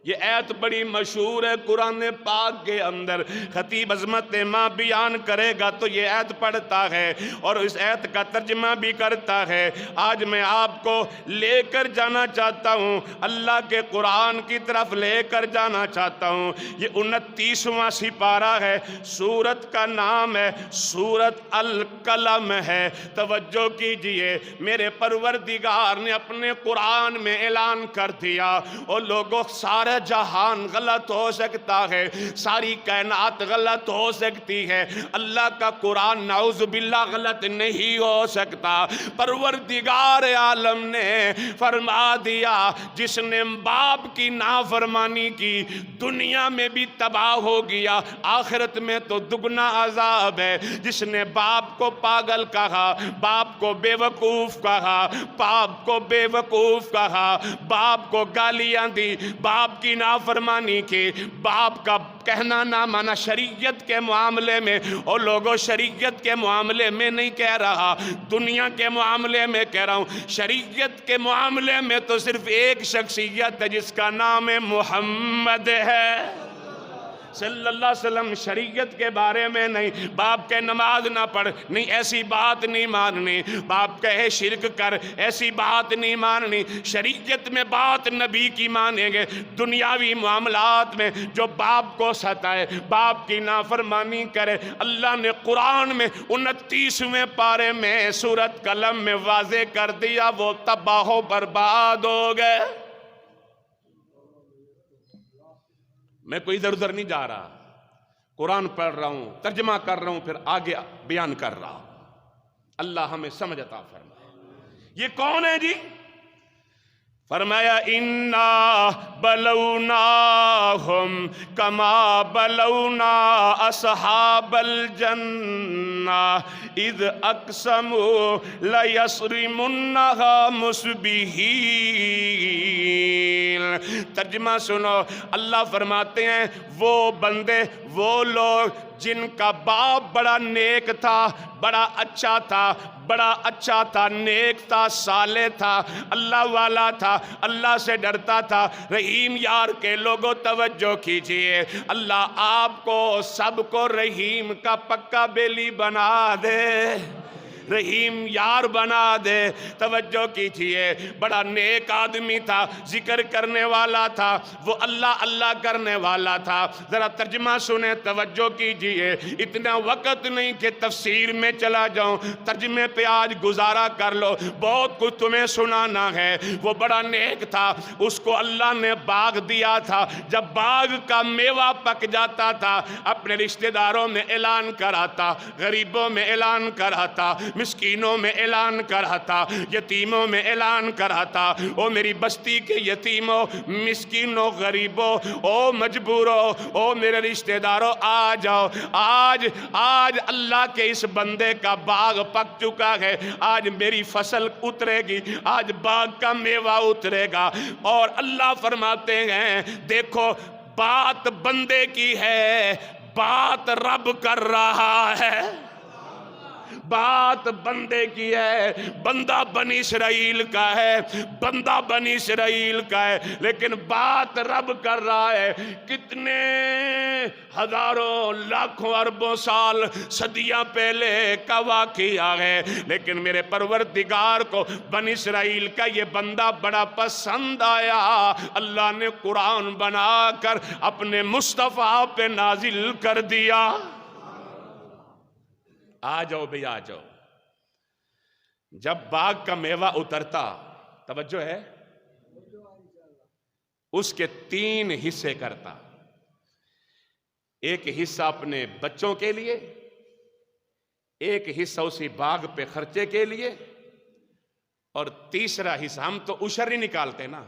یہ آیت بڑی مشہور ہے قرآن پاک کے اندر، خطیب عظمت ماں بیان کرے گا تو یہ آیت پڑھتا ہے اور اس آیت کا ترجمہ بھی کرتا ہے۔ آج میں آپ کو لے کر جانا چاہتا ہوں، اللہ کے قرآن کی طرف لے کر جانا چاہتا ہوں۔ یہ 29واں سپارہ ہے، سورت کا نام ہے سورت القلم ہے۔ توجہ کیجئے، میرے پروردگار نے اپنے قرآن میں اعلان کر دیا، اور لوگوں سارے سارا جہان غلط ہو سکتا ہے، ساری کائنات غلط ہو سکتی ہے، اللہ کا قرآن نعوذ باللہ غلط نہیں ہو سکتا۔ پروردگار عالم نے فرما دیا جس نے باپ کی نافرمانی کی دنیا میں بھی تباہ ہو گیا، آخرت میں تو دگنا عذاب ہے۔ جس نے باپ کو پاگل کہا، باپ کو بے وقوف کہا، باپ کو بے وقوف کہا، باپ کو گالیاں دی، باپ کی نافرمانی کی، باپ کا کہنا نہ مانا شریعت کے معاملے میں، اور لوگوں شریعت کے معاملے میں نہیں کہہ رہا، دنیا کے معاملے میں کہہ رہا ہوں۔ شریعت کے معاملے میں تو صرف ایک شخصیت ہے جس کا نام محمد ہے صلی اللہ علیہ وسلم۔ شریعت کے بارے میں نہیں، باپ کے نماز نہ پڑھ، نہیں ایسی بات نہیں ماننی، باپ کہے شرک کر، ایسی بات نہیں ماننی۔ شریعت میں بات نبی کی مانیں گے۔ دنیاوی معاملات میں جو باپ کو ستائے، باپ کی نافرمانی کرے، اللہ نے قرآن میں 29ویں پارے میں سورۃ قلم میں واضح کر دیا، وہ تباہ و برباد ہو گئے۔ میں کوئی ادھر ادھر نہیں جا رہا، قرآن پڑھ رہا ہوں، ترجمہ کر رہا ہوں، پھر آگے بیان کر رہا ہوں۔ اللہ ہمیں سمجھ عطا فرمائے۔ یہ کون ہے جی؟ فرمایا اِنَّا بَلَوْنَاهُمْ كَمَا بَلَوْنَا أَصْحَابَ الْجَنَّةِ إِذْ أَقْسَمُوا لَيَصْرِمُنَّهَا مُصْبِحِينَ۔ ترجمہ سنو، اللہ فرماتے ہیں وہ بندے، وہ لوگ جن کا باپ بڑا نیک تھا، بڑا اچھا تھا، بڑا اچھا تھا، نیک تھا، صالح تھا، اللہ والا تھا، اللہ سے ڈرتا تھا، رحیم یار کے لوگوں توجہ کیجئے، اللہ آپ کو سب کو رحیم کا پکا بیلی بنا دے، رحیم یار بنا دے۔ توجہ کیجئے، بڑا نیک آدمی تھا، ذکر کرنے والا تھا، وہ اللہ اللہ کرنے والا تھا۔ ذرا ترجمہ سنیں، توجہ کیجئے، اتنا وقت نہیں کہ تفسیر میں چلا جاؤں، ترجمے پہ آج گزارا کر لو، بہت کچھ تمہیں سنانا ہے۔ وہ بڑا نیک تھا، اس کو اللہ نے باغ دیا تھا، جب باغ کا میوہ پک جاتا تھا اپنے رشتہ داروں میں اعلان کراتا، غریبوں میں اعلان کراتا، مسکینوں میں اعلان کراتا، یتیموں میں اعلان کراتا، او میری بستی کے یتیموں، مسکینوں، غریبوں، او مجبوروں، او میرے رشتہ داروں، آ جاؤ۔ آج اللہ کے اس بندے کا باغ پک چکا ہے، آج میری فصل اترے گی، آج باغ کا میوہ اترے گا۔ اور اللہ فرماتے ہیں دیکھو، بات بندے کی ہے، بات رب کر رہا ہے، بات بندے کی ہے، بندہ بنی اسرائیل کا ہے، بندہ بنی اسرائیل کا ہے، لیکن بات رب کر رہا ہے۔ کتنے ہزاروں لاکھوں اربوں سال صدیاں پہلے کا واقعہ ہے، لیکن میرے پروردگار کو بنی اسرائیل کا یہ بندہ بڑا پسند آیا، اللہ نے قرآن بنا کر اپنے مصطفیٰ پہ نازل کر دیا۔ آ جاؤ بھئی آ جاؤ۔ جب باغ کا میوہ اترتا، توجہ ہے، اس کے 3 حصے کرتا، ایک حصہ اپنے بچوں کے لیے، ایک حصہ اسی باغ پہ خرچے کے لیے، اور تیسرا حصہ، ہم تو عشر نہیں نکالتے نا،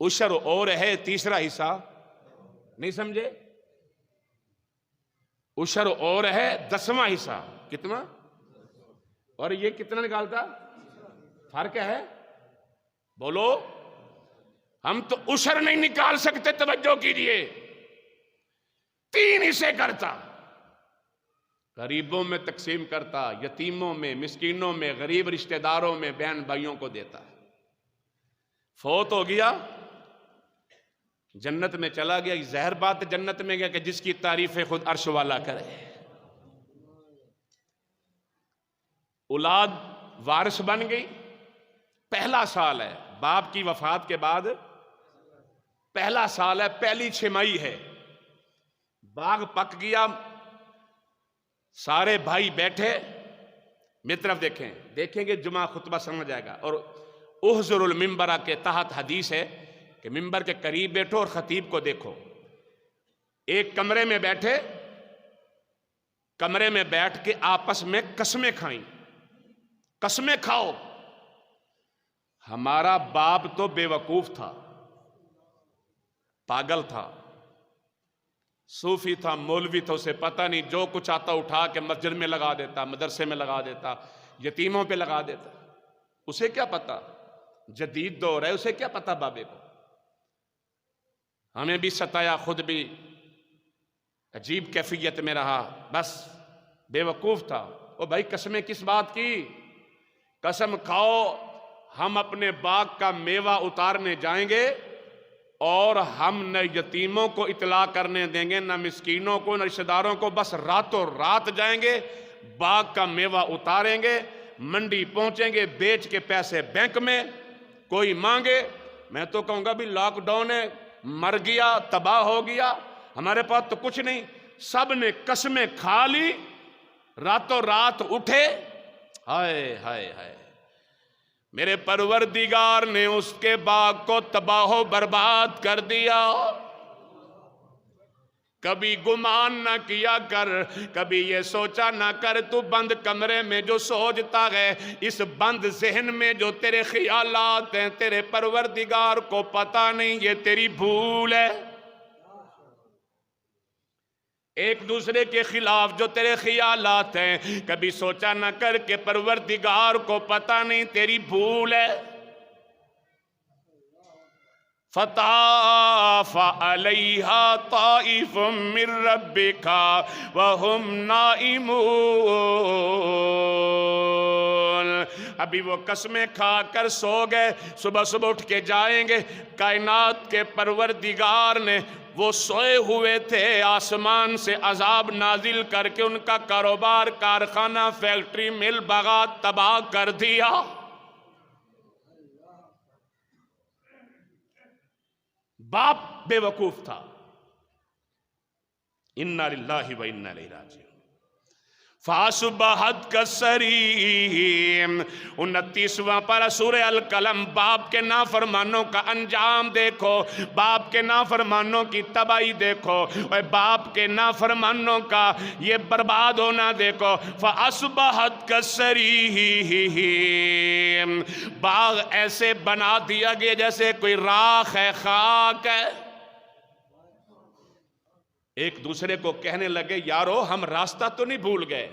عشر اور ہے، تیسرا حصہ نہیں سمجھے، عشر اور ہے، 10واں حصہ کتنا، اور یہ کتنا نکالتا، فرق ہے، بولو، ہم تو عشر نہیں نکال سکتے، توجہ کیجئے، 3 حصے کرتا، غریبوں میں تقسیم کرتا، یتیموں میں، مسکینوں میں، غریب رشتہ داروں میں، بہن بھائیوں کو دیتا۔ فوت ہو گیا، جنت میں چلا گیا۔ ظاہر بات جنت میں گیا کہ جس کی تعریفیں خود عرش والا کرے۔ اولاد وارث بن گئی، پہلا سال ہے باپ کی وفات کے بعد، پہلا سال ہے، پہلی چھمائی ہے، باغ پک گیا، سارے بھائی بیٹھے، میری طرف دیکھیں گے، جمعہ خطبہ سمجھ جائے گا۔ اور احضر المنبرہ کے تحت حدیث ہے کہ منبر کے قریب بیٹھو اور خطیب کو دیکھو، ایک کمرے میں بیٹھے، کمرے میں بیٹھ کے آپس میں قسمیں کھائیں، قسمیں کھاؤ۔ ہمارا باپ تو بے وقوف تھا، پاگل تھا، صوفی تھا، مولوی تھا، اسے پتہ نہیں، جو کچھ آتا اٹھا کے مسجد میں لگا دیتا، مدرسے میں لگا دیتا، یتیموں پہ لگا دیتا۔ اسے کیا پتا، جدید دور ہے، اسے کیا پتا بابے کو۔ ہمیں بھی ستایا، خود بھی عجیب کیفیت میں رہا، بس بے وقوف تھا۔ او بھائی قسمیں کس بات کی؟ قسم کھاؤ ہم اپنے باغ کا میوہ اتارنے جائیں گے اور ہم نہ یتیموں کو اطلاع کرنے دیں گے، نہ مسکینوں کو، نہ رشتہ داروں کو، بس راتوں رات جائیں گے، باغ کا میوہ اتاریں گے، منڈی پہنچیں گے، بیچ کے پیسے بینک میں، کوئی مانگے، میں تو کہوں گا بھی لاک ڈاؤن ہے، مر گیا، تباہ ہو گیا، ہمارے پاس تو کچھ نہیں۔ سب نے قسمیں کھا لی، راتوں رات اٹھے، ہائے ہائے ہائے، میرے پروردگار نے اس کے باغ کو تباہ و برباد کر دیا۔ کبھی گمان نہ کیا کر، کبھی یہ سوچا نہ کر، تو بند کمرے میں جو سوچتا ہے، اس بند ذہن میں جو تیرے خیالات ہیں، تیرے پروردگار کو پتہ نہیں، یہ تیری بھول ہے۔ ایک دوسرے کے خلاف جو تیرے خیالات ہیں، کبھی سوچا نہ کر کہ پروردگار کو پتہ نہیں، تیری بھول ہے۔ فطاف علیہا طائف من ربک وہم نائمون۔ ابھی وہ قسمیں کھا کر سو گئے، صبح صبح اٹھ کے جائیں گے، کائنات کے پروردگار نے وہ سوئے ہوئے تھے، آسمان سے عذاب نازل کر کے ان کا کاروبار، کارخانہ، فیکٹری، مل، باغات تباہ کر دیا۔ باپ بے وقوف تھا۔ اِنَّا لِلَّهِ وَإِنَّا إِلَيْهِ رَاجِعُونَ۔ فَأَصْبَحَتْ كَالصَّرِيمِ۔ 29واں پارہ سورہ القلم۔ باپ کے نافرمانوں کا انجام دیکھو، باپ کے نافرمانوں کی تباہی دیکھو، اور باپ کے نافرمانوں کا یہ برباد ہونا دیکھو۔ فَأَصْبَحَتْ كَالصَّرِيمِ۔ باغ ایسے بنا دیا گیا جیسے کوئی راکھ ہے، خاک ہے۔ ایک دوسرے کو کہنے لگے، یارو ہم راستہ تو نہیں بھول گئے۔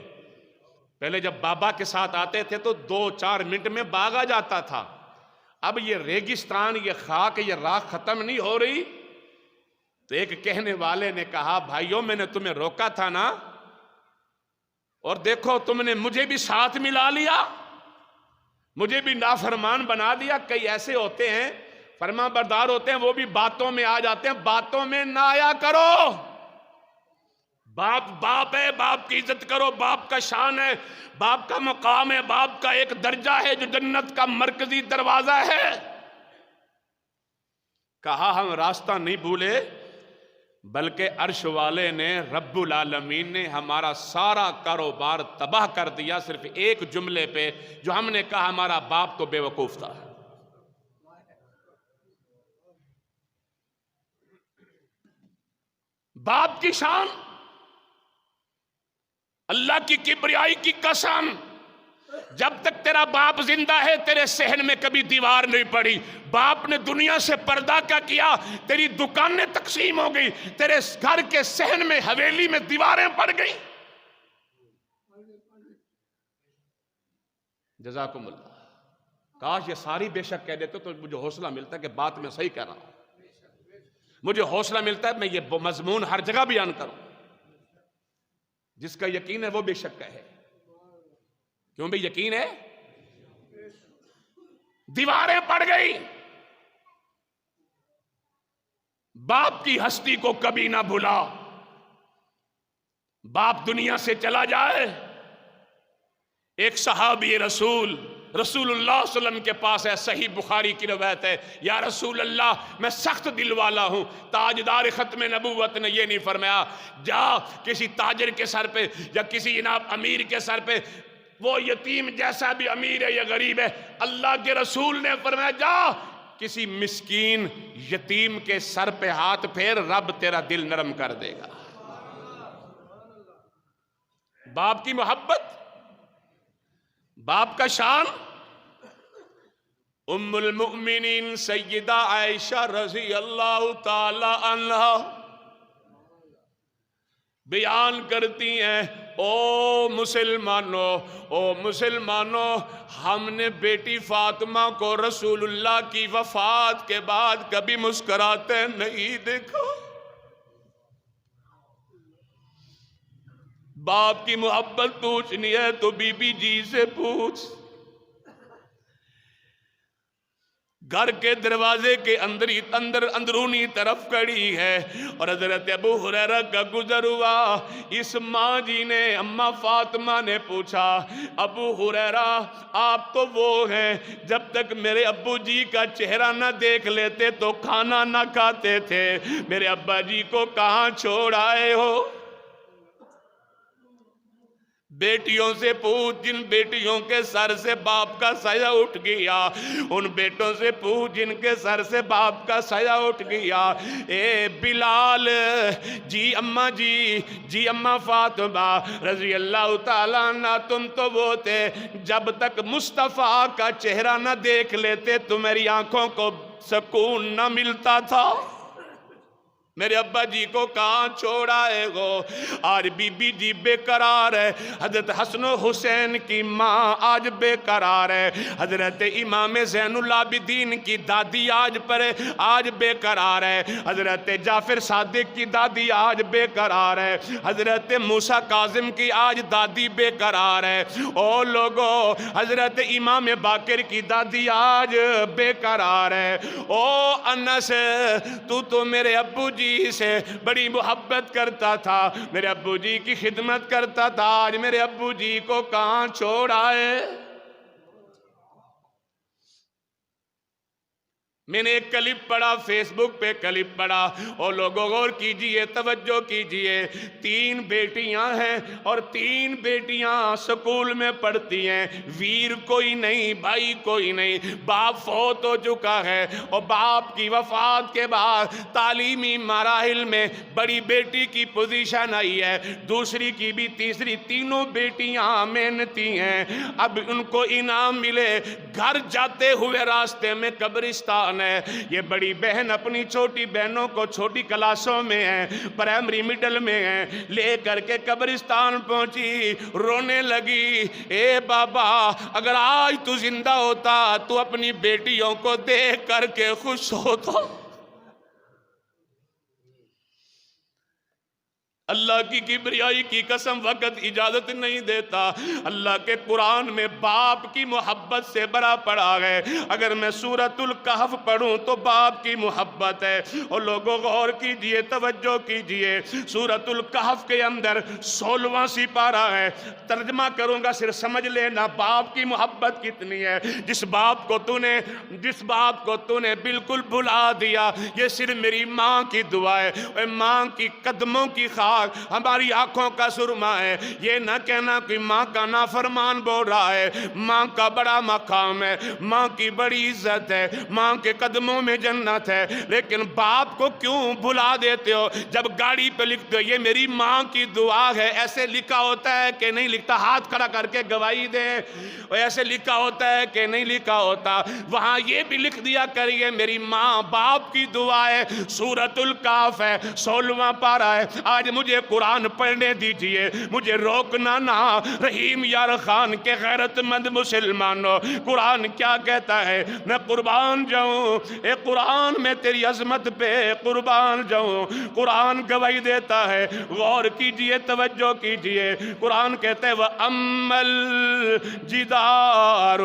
پہلے جب بابا کے ساتھ آتے تھے تو 2-4 منٹ میں باغ آ جاتا تھا، اب یہ ریگستان، یہ خاک، یہ راکھ ختم نہیں ہو رہی۔ تو ایک کہنے والے نے کہا، بھائیوں میں نے تمہیں روکا تھا نا، اور دیکھو تم نے مجھے بھی ساتھ ملا لیا، مجھے بھی نافرمان بنا دیا۔ کئی ایسے ہوتے ہیں فرما بردار ہوتے ہیں، وہ بھی باتوں میں آ جاتے ہیں، باتوں میں نہ آیا کرو۔ باپ باپ ہے، باپ کی عزت کرو، باپ کا شان ہے، باپ کا مقام ہے، باپ کا ایک درجہ ہے جو جنت کا مرکزی دروازہ ہے۔ کہا ہم راستہ نہیں بھولے، بلکہ عرش والے نے، رب العالمین نے ہمارا سارا کاروبار تباہ کر دیا، صرف ایک جملے پہ جو ہم نے کہا ہمارا باپ تو بے وقوف تھا۔ باپ کی شان، اللہ کی کبریائی کی قسم، جب تک تیرا باپ زندہ ہے تیرے صحن میں کبھی دیوار نہیں پڑی۔ باپ نے دنیا سے پردہ کیا، تیری دکانیں تقسیم ہو گئی، تیرے گھر کے صحن میں، حویلی میں دیواریں پڑ گئی۔ جزاکم اللہ۔ کاش یہ ساری بے شک کہہ دیتے تو مجھے حوصلہ ملتا ہے کہ بات میں صحیح کہہ رہا ہوں، مجھے حوصلہ ملتا ہے میں یہ مضمون ہر جگہ بیان کروں۔ جس کا یقین ہے وہ بے شک کہے، کیوں بھی یقین ہے؟ دیواریں پڑ گئی۔ باپ کی ہستی کو کبھی نہ بھلا۔ باپ دنیا سے چلا جائے، ایک صحابی رسول اللہ صلی اللہ علیہ وسلم کے پاس ہے، صحیح بخاری کی روایت ہے، یا رسول اللہ میں سخت دل والا ہوں۔ تاجدار ختم نبوت نے یہ نہیں فرمایا جا کسی تاجر کے سر پہ یا کسی جناب امیر کے سر پہ، وہ یتیم جیسا بھی امیر ہے یا غریب ہے، اللہ کے رسول نے فرمایا جا کسی مسکین یتیم کے سر پہ ہاتھ پھیر، رب تیرا دل نرم کر دے گا۔ باپ کی محبت، باپ کا شان۔ ام المؤمنین سیدہ عائشہ رضی اللہ تعالی عنہا بیان کرتی ہیں، او مسلمانوں، ہم نے بیٹی فاطمہ کو رسول اللہ کی وفات کے بعد کبھی مسکراتے نہیں دیکھا۔ باپ کی محبت پوچھنی ہے تو بی بی جی سے پوچھ۔ گھر کے دروازے کے اندرونی طرف کھڑی ہے اور حضرت ابو ہریرہ کا گزر ہوا۔ اس ماں جی نے، اماں فاطمہ نے پوچھا، ابو ہریرہ آپ تو وہ ہیں جب تک میرے ابو جی کا چہرہ نہ دیکھ لیتے تو کھانا نہ کھاتے تھے، میرے ابا جی کو کہاں چھوڑ آئے ہو؟ بیٹیوں سے پوچھ جن بیٹیوں کے سر سے باپ کا سایہ اٹھ گیا، ان بیٹوں سے پوچھ جن کے سر سے باپ کا سایہ اٹھ گیا۔ اے بلال، جی اماں فاطمہ رضی اللہ تعالیٰ عنہ، تم تو وہ تھے جب تک مصطفیٰ کا چہرہ نہ دیکھ لیتے تمہاری آنکھوں کو سکون نہ ملتا تھا۔ میرے ابا جی کو کہاں چھوڑ آئے ہو؟ آج بی بی جی بے قرار ہے۔ حضرت حسن و حسین کی ماں آج بے قرار ہے۔ حضرت امام زین العابدین کی دادی آج بے قرار ہے۔ حضرت جعفر صادق کی دادی آج بے قرار ہے۔ حضرت موسیٰ کاظم کی آج دادی بے قرار ہے۔ او لوگو، حضرت امام باقر کی دادی آج بے قرار ہے۔ او انس، تو میرے ابو جی سے بڑی محبت کرتا تھا، میرے ابو جی کی خدمت کرتا تھا، آج میرے ابو جی کو کہاں چھوڑ آئے؟ میں نے ایک کلپ پڑھا، فیس بک پہ کلپ پڑھا، اور لوگوں غور کیجئے، توجہ کیجئے، 3 بیٹیاں ہیں اور 3 بیٹیاں سکول میں پڑھتی ہیں، ویر کوئی نہیں، بھائی کوئی نہیں، باپ فوت ہو چکا ہے، اور باپ کی وفات کے بعد تعلیمی مراحل میں بڑی بیٹی کی پوزیشن آئی ہے، دوسری کی بھی، تیسری، تینوں بیٹیاں محنتی ہیں۔ اب ان کو انعام ملے، گھر جاتے ہوئے راستے میں قبرستان ہے، یہ بڑی بہن اپنی چھوٹی بہنوں کو چھوٹی کلاسوں میں ہیں، پرائمری مڈل میں ہیں، لے کر کے قبرستان پہنچی، رونے لگی، اے بابا اگر آج تو زندہ ہوتا تو اپنی بیٹیوں کو دیکھ کر کے خوش ہوتا۔ اللہ کی کبریائی کی قسم، وقت اجازت نہیں دیتا، اللہ کے قرآن میں باپ کی محبت سے بڑا پڑا ہے۔ اگر میں سورۃ الکہف پڑھوں تو باپ کی محبت ہے، اور لوگوں غور کیجئے، توجہ کیجئے، سورۃ الکہف کے اندر 16واں سپارہ ہے، ترجمہ کروں گا، صرف سمجھ لینا باپ کی محبت کتنی ہے۔ جس باپ کو تو نے بالکل بھلا دیا، یہ صرف میری ماں کی دعا ہے، اے ماں کی قدموں کی خواہش ہماری آنکھوں کا سرما ہے، یہ نہ کہنا کہ ماں کا نافرمان بول رہا ہے، ماں کا بڑا مقام ہے، ماں کی بڑی عزت ہے، ماں کے قدموں میں جنت ہے، لیکن باپ کو کیوں بھلا دیتے ہو؟ جب گاڑی پہ لکھتے ہو یہ میری ماں کی دعا ہے، ایسے لکھا ہوتا ہے کہ نہیں لکھتا؟ ہاتھ کھڑا کر کے گواہی دے، ایسے لکھا ہوتا ہے کہ نہیں لکھا ہوتا؟ وہاں یہ بھی لکھ دیا کریے میری ماں باپ کی دعا ہے۔ سورۃ الکہف ہے، 16واں پارہ ہے۔ آج مجھے قرآن پڑھنے دیجئے، مجھے روکنا نہ، رحیم یار خان کے غیرت مند مسلمانوں، قرآن کیا کہتا ہے؟ میں قربان جاؤں، اے قرآن میں تیری عظمت پہ قربان جاؤں۔ قرآن گواہی دیتا ہے، غور کیجئے، توجہ کیجئے، قرآن کہتا ہے وَأَمَّا الْجِدَارُ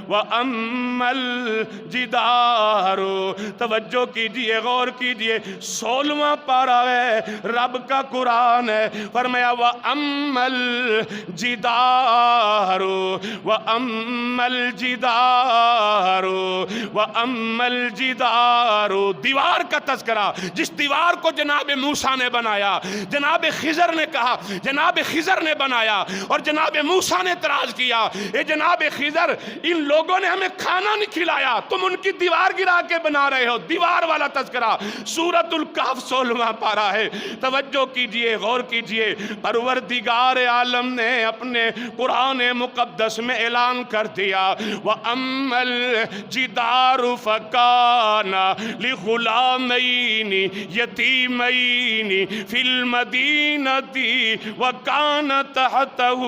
وَأَمَّا الْجِدَارُ، توجہ کیجئے، غور کیجئے، 16واں پارہ ہے، رب کا قرآن قرآن ہے، فرمایا وَأَمَّا الْجِدَارُ وَأَمَّا الْجِدَارُ وَأَمَّا الْجِدَارُ، دیوار کا تذکرہ، جس دیوار کو جناب موسیٰ نے بنایا، جناب خضر نے کہا، جناب خضر نے بنایا اور جناب موسیٰ نے اعتراض کیا، اے جناب خضر ان لوگوں نے ہمیں کھانا نہیں کھلایا، تم ان کی دیوار گرا کے بنا رہے ہو۔ دیوار والا تذکرہ سورۃ الکہف 16واں پارہ ہے، توجہ کیجئے، غور کیجئے۔ پروردگار عالم نے اپنے قرآن مقدس میں اعلان کر دیا وَأَمَّا الْجِدَارُ فَكَانَ لِغُلَامَيْنِ يَتِيمَيْنِ فِي الْمَدِينَةِ وَكَانَ تَحْتَهُ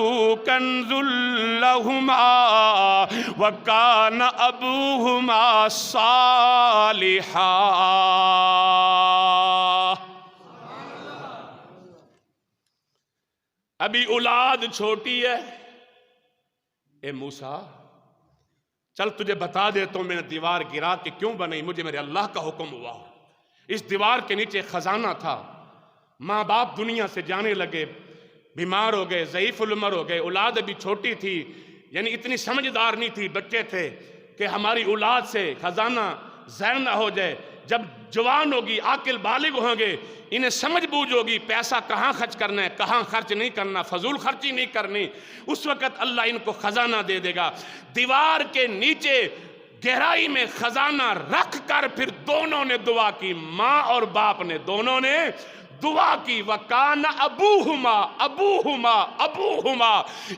كَنْزٌ لَهُمَا وَكَانَ أَبُوهُمَا صَالِحًا۔ ابھی اولاد چھوٹی ہے، اے موسیٰ چل تجھے بتا دیتا ہوں میں نے دیوار گرا کے کیوں بنائی، مجھے میرے اللہ کا حکم ہوا۔ اس دیوار کے نیچے خزانہ تھا، ماں باپ دنیا سے جانے لگے، بیمار ہو گئے، ضعیف العمر ہو گئے، اولاد ابھی چھوٹی تھی، یعنی اتنی سمجھدار نہیں تھی، بچے تھے کہ ہماری اولاد سے خزانہ ضائع نہ ہو جائے۔ جب جوان ہوگی، عاقل بالغ ہوں گے، انہیں سمجھ بوجھ ہوگی پیسہ کہاں خرچ کرنا ہے، کہاں خرچ نہیں کرنا، فضول خرچی نہیں کرنی، اس وقت اللہ ان کو خزانہ دے دے گا۔ دیوار کے نیچے گہرائی میں خزانہ رکھ کر پھر دونوں نے دعا کی، ماں اور باپ نے دونوں نے دعا کی وَكَانَ أَبُوهُمَا أَبُوهُمَا أَبُوهُمَا،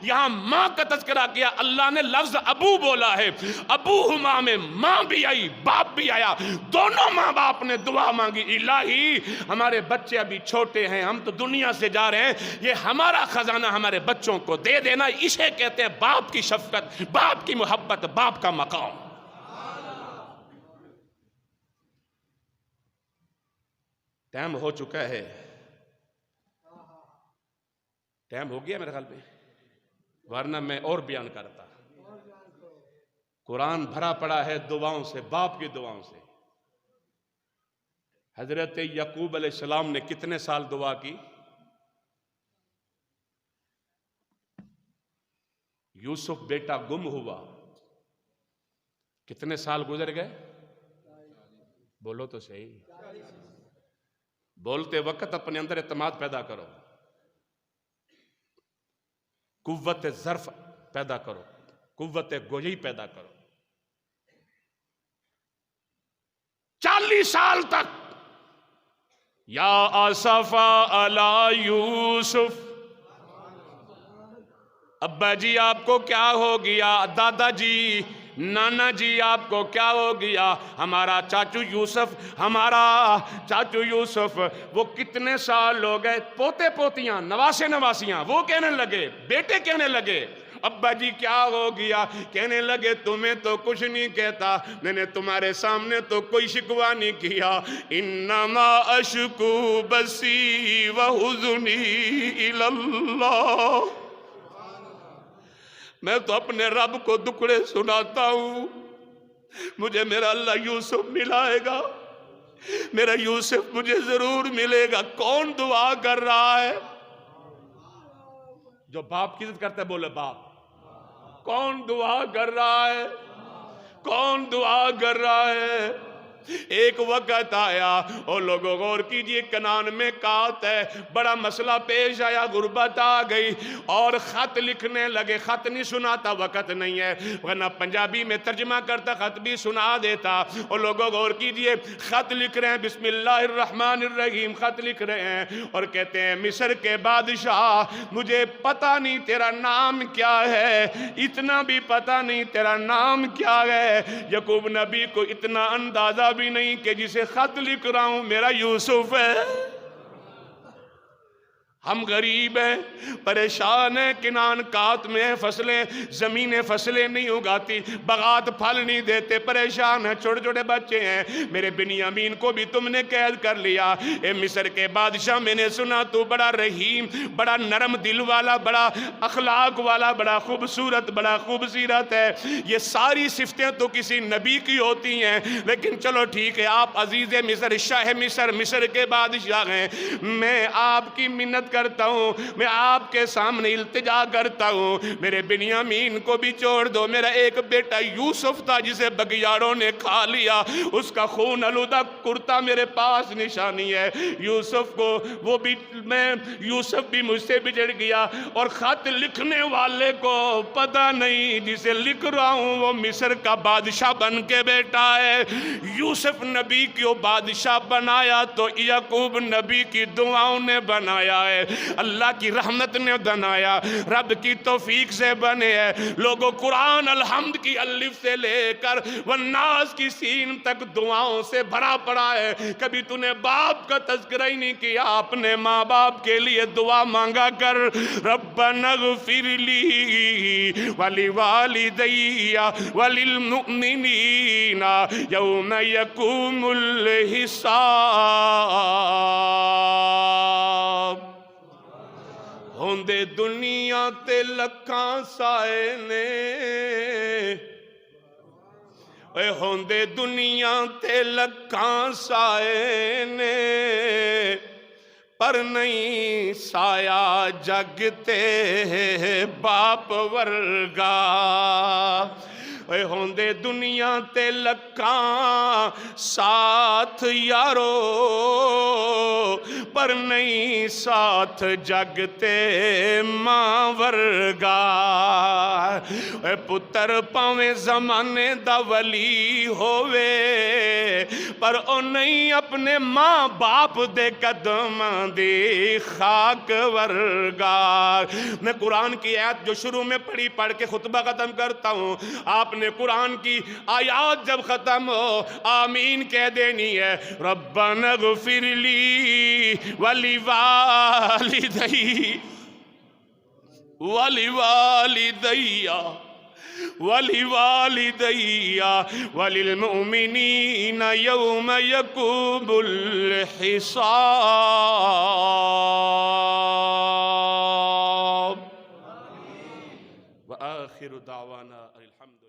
یہاں ماں کا تذکرہ کیا، اللہ نے لفظ ابو بولا ہے، ابوہما میں ماں بھی آئی، باپ بھی آیا، دونوں ماں باپ نے دعا مانگی، الہی ہمارے بچے ابھی چھوٹے ہیں، ہم تو دنیا سے جا رہے ہیں، یہ ہمارا خزانہ ہمارے بچوں کو دے دینا۔ اسے کہتے ہیں باپ کی شفقت، باپ کی محبت، باپ کا مقام۔ ٹائم ہو چکا ہے، ٹائم ہو گیا میرے خیال میں، ورنہ میں اور بیان کرتا۔ قرآن بھرا پڑا ہے دعاؤں سے، باپ کی دعاؤں سے۔ حضرت یعقوب علیہ السلام نے کتنے سال دعا کی؟ یوسف بیٹا گم ہوا، کتنے سال گزر گئے؟ بولو تو صحیح، بولتے وقت اپنے اندر اعتماد پیدا کرو، قوت ظرف پیدا کرو، قوت گوئی پیدا کرو۔ 40 سال تک یا آصفا علی یوسف، ابا جی آپ کو کیا ہو گیا، دادا جی، نانا جی آپ کو کیا ہو گیا، ہمارا چاچو یوسف، ہمارا چاچو یوسف، وہ کتنے سال ہو گئے، پوتے پوتیاں، نواسے نواسیاں، وہ کہنے لگے، بیٹے کہنے لگے ابا جی کیا ہو گیا، کہنے لگے تمہیں تو کچھ نہیں کہتا، میں نے تمہارے سامنے تو کوئی شکوہ نہیں کیا، انما اشکو بسی وحزنی الی اللہ، میں تو اپنے رب کو دکڑے سناتا ہوں، مجھے میرا اللہ یوسف ملائے گا، میرا یوسف مجھے ضرور ملے گا۔ کون دعا کر رہا ہے؟ جو باپ کی عزت کرتا ہے بولے باپ۔ کون دعا کر رہا ہے؟ کون دعا کر رہا ہے؟ ایک وقت آیا، اور لوگوں غور کیجئے، کنان میں کات ہے، بڑا مسئلہ پیش آیا، غربت آ گئی، اور خط لکھنے لگے، خط نہیں سناتا، وقت نہیں ہے، ورنہ پنجابی میں ترجمہ کرتا خط بھی سنا دیتا۔ اور لوگوں غور کیجئے، خط لکھ رہے ہیں، بسم اللہ الرحمن الرحیم خط لکھ رہے ہیں، اور کہتے ہیں مصر کے بادشاہ مجھے پتہ نہیں تیرا نام کیا ہے، اتنا بھی پتہ نہیں تیرا نام کیا ہے۔ یعقوب نبی کو اتنا اندازہ بھی نہیں کہ جسے خط لکھ رہا ہوں میرا یوسف ہے۔ ہم غریب ہیں، پریشان ہیں، کنان کات میں ہیں، فصلیں زمینیں فصلیں نہیں اگاتی، باغات پھل نہیں دیتے، پریشان ہیں، چھوٹے چھوٹے بچے ہیں۔ میرے بنیامین کو بھی تم نے قید کر لیا۔ اے مصر کے بادشاہ، میں نے سنا تو بڑا رحیم، بڑا نرم دل والا، بڑا اخلاق والا، بڑا خوبصورت، بڑا خوبصورت ہے۔ یہ ساری صفتیں تو کسی نبی کی ہوتی ہیں، لیکن چلو ٹھیک ہے، آپ عزیز مصر، شاہ مصر، مصر کے بادشاہ ہیں، میں آپ کی منت کرتا ہوں، میں آپ کے سامنے التجا کرتا ہوں، میرے بنیامین کو بھی چھوڑ دو۔ میرا ایک بیٹا یوسف تھا جسے بگیاڑوں نے کھا لیا، اس کا خون آلودہ کرتا میرے پاس نشانی ہے، یوسف کو وہ بھی یوسف بھی مجھ سے بچڑ گیا، اور خط لکھنے والے کو پتہ نہیں جسے لکھ رہا ہوں وہ مصر کا بادشاہ بن کے بیٹا ہے۔ یوسف نبی کو بادشاہ بنایا تو یعقوب نبی کی دعاؤں نے بنایا ہے، اللہ کی رحمت نے بنایا، رب کی توفیق سے بنے ہیں۔ لوگوں، قرآن الحمد کی الف سے لے کر والناس کی سین تک دعاؤں سے بھرا پڑا ہے۔ کبھی تو نے باپ کا تذکرہ ہی نہیں کیا، اپنے ماں باپ کے لیے دعا مانگا کر، ربنا اغفر لی ولوالدی وللمؤمنین یوم یقوم الحساب۔ ہوندے دنیا تے لکھاں سائے نے، اے ہوندے دنیا تے لکھاں سائے نے، پر نہیں سایہ جگ تے باپ ورگا۔ اے ہوندے دنیا تے لکھاں ساتھ یارو، پر نہیں ساتھ جگ تے ماں ورگا۔ اے پتر پاویں زمانے دا ولی ہووے، پر او نہیں اپنے ماں باپ دے قدماں دی خاک ورگا۔ میں قرآن کی آیت جو شروع میں پڑھ کے خطبہ ختم کرتا ہوں، آپ نے قرآن کی آیات جب ختم ہو آمین کہہ دینی ہے، ربنا اغفر لی ولوالدی وللمؤمنین یوم یقوم الحساب۔ وآخر دعوانا الحمد